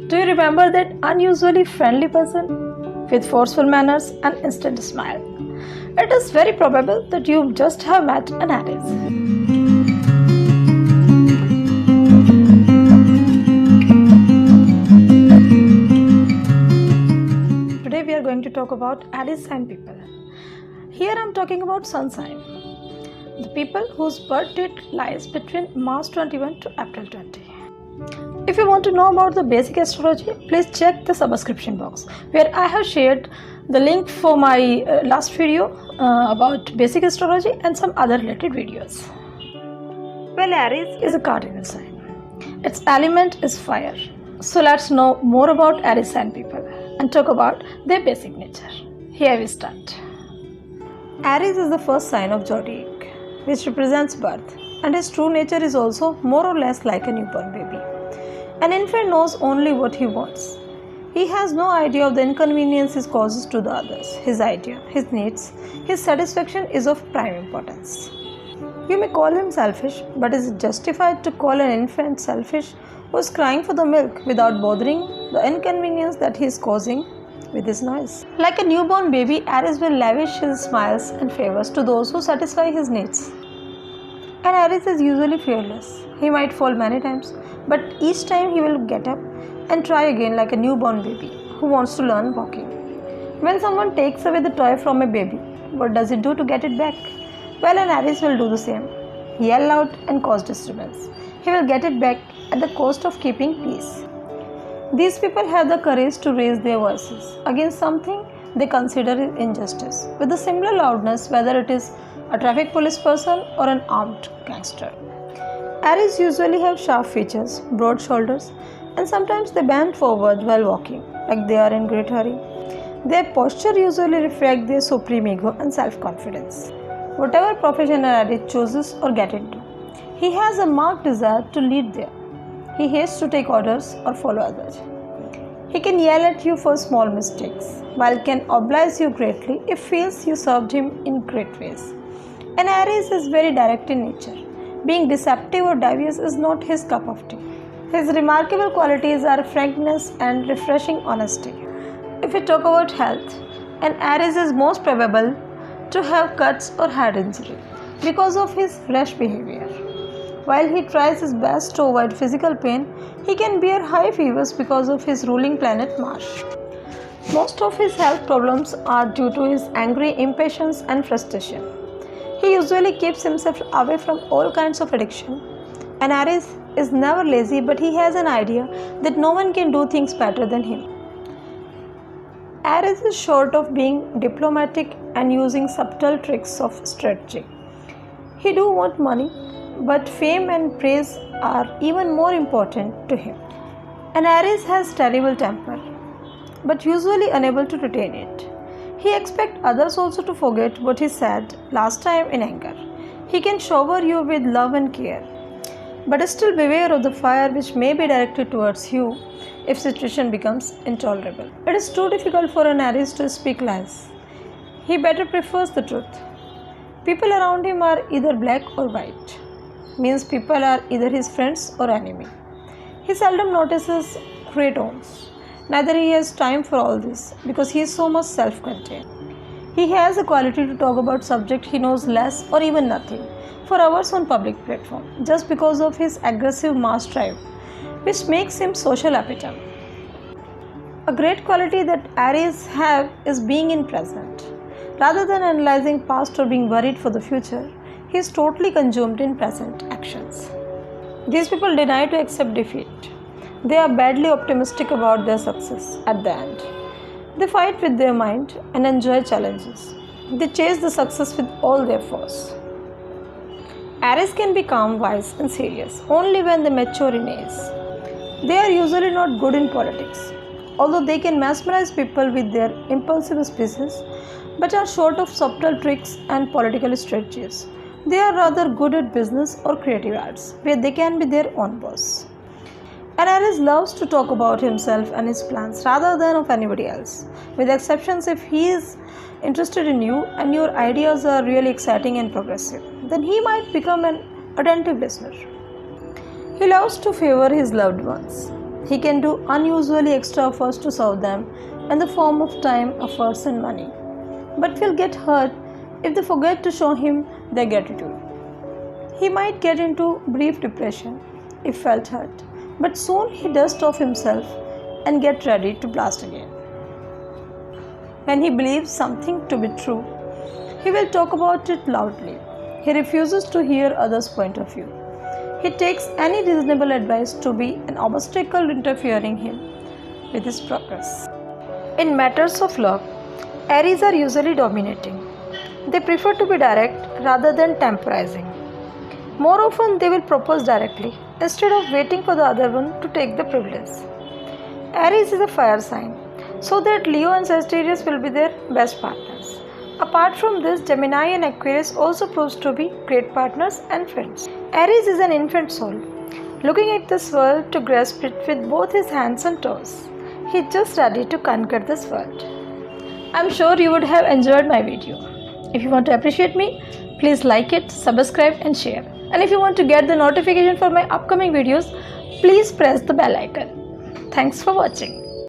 Do you remember that unusually friendly person with forceful manners and instant smile? It is very probable that you just have met an Aries. Today we are going to talk about Aries sign people. Here I am talking about Sun sign. The people whose birth date lies between March 21 to April 20. If you want to know about the basic astrology, please check the subscription box where I have shared the link for my last video about basic astrology and some other related videos. Well, Aries is a cardinal sign. Its element is fire. So let's know more about Aries sign people and talk about their basic nature. Here we start. Aries is the first sign of zodiac, which represents birth, and his true nature is also more or less like a newborn baby. An infant knows only what he wants. He has no idea of the inconvenience it causes to the others. His idea, his needs, his satisfaction is of prime importance. You may call him selfish, but is it justified to call an infant selfish who is crying for the milk without bothering the inconvenience that he is causing with his noise? Like a newborn baby, Aries will lavish his smiles and favors to those who satisfy his needs. And Aries is usually fearless. He might fall many times, but each time he will get up and try again like a newborn baby who wants to learn walking. When someone takes away the toy from a baby, what does it do to get it back? Well, an Aries will do the same. Yell out and cause disturbance. He will get it back at the cost of keeping peace. These people have the courage to raise their voices against something they consider injustice with a similar loudness, whether it is a traffic police person or an armed gangster. Aries usually have sharp features, broad shoulders, and sometimes they bend forward while walking, like they are in great hurry. Their posture usually reflects their supreme ego and self-confidence. Whatever profession an Aries chooses or get into, he has a marked desire to lead there. He hates to take orders or follow others. He can yell at you for small mistakes, while can oblige you greatly if feels you served him in great ways. An Aries is very direct in nature. Being deceptive or devious is not his cup of tea. His remarkable qualities are frankness and refreshing honesty. If we talk about health, an Aries is most probable to have cuts or head injury because of his rash behavior. While he tries his best to avoid physical pain, he can bear high fevers because of his ruling planet Mars. Most of his health problems are due to his angry impatience and frustration. He usually keeps himself away from all kinds of addiction. An Aries is never lazy, but he has an idea that no one can do things better than him. Aries is short of being diplomatic and using subtle tricks of strategy. He do want money, but fame and praise are even more important to him. An Aries has terrible temper, but usually unable to retain it. He expects others also to forget what he said last time in anger. He can shower you with love and care, but still beware of the fire which may be directed towards you if situation becomes intolerable. It is too difficult for an Aries to speak lies. He better prefers the truth. People around him are either black or white, means people are either his friends or enemy. He seldom notices gray tones. Neither he has time for all this because he is so much self-contained. He has a quality to talk about subject he knows less or even nothing for hours on public platform just because of his aggressive mass drive, which makes him social epitome. A great quality that Aries have is being in present. Rather than analyzing past or being worried for the future, he is totally consumed in present actions. These people deny to accept defeat. They are badly optimistic about their success at the end. They fight with their mind and enjoy challenges. They chase the success with all their force. Aries can be calm, wise, and serious only when they mature in age. They are usually not good in politics, although they can mesmerize people with their impulsive speeches, but are short of subtle tricks and political strategies. They are rather good at business or creative arts, where they can be their own boss. An Aries loves to talk about himself and his plans rather than of anybody else, with exceptions if he is interested in you and your ideas are really exciting and progressive, then he might become an attentive listener. He loves to favor his loved ones. He can do unusually extra efforts to serve them in the form of time, efforts, and money, but will get hurt if they forget to show him their gratitude. He might get into brief depression if felt hurt, but soon he dusts off himself and get ready to blast again. When he believes something to be true, he will talk about it loudly. He refuses to hear others' point of view. He takes any reasonable advice to be an obstacle interfering him with his progress. In matters of love, Aries are usually dominating. They prefer to be direct rather than temporizing. More often, they will propose directly instead of waiting for the other one to take the privilege. Aries is a fire sign, so that Leo and Sagittarius will be their best partners. Apart from this, Gemini and Aquarius also proves to be great partners and friends. Aries is an infant soul, looking at this world to grasp it with both his hands and toes. He is just ready to conquer this world. I'm sure you would have enjoyed my video. If you want to appreciate me, please like it, subscribe and share. And if you want to get the notification for my upcoming videos, please press the bell icon. Thanks for watching.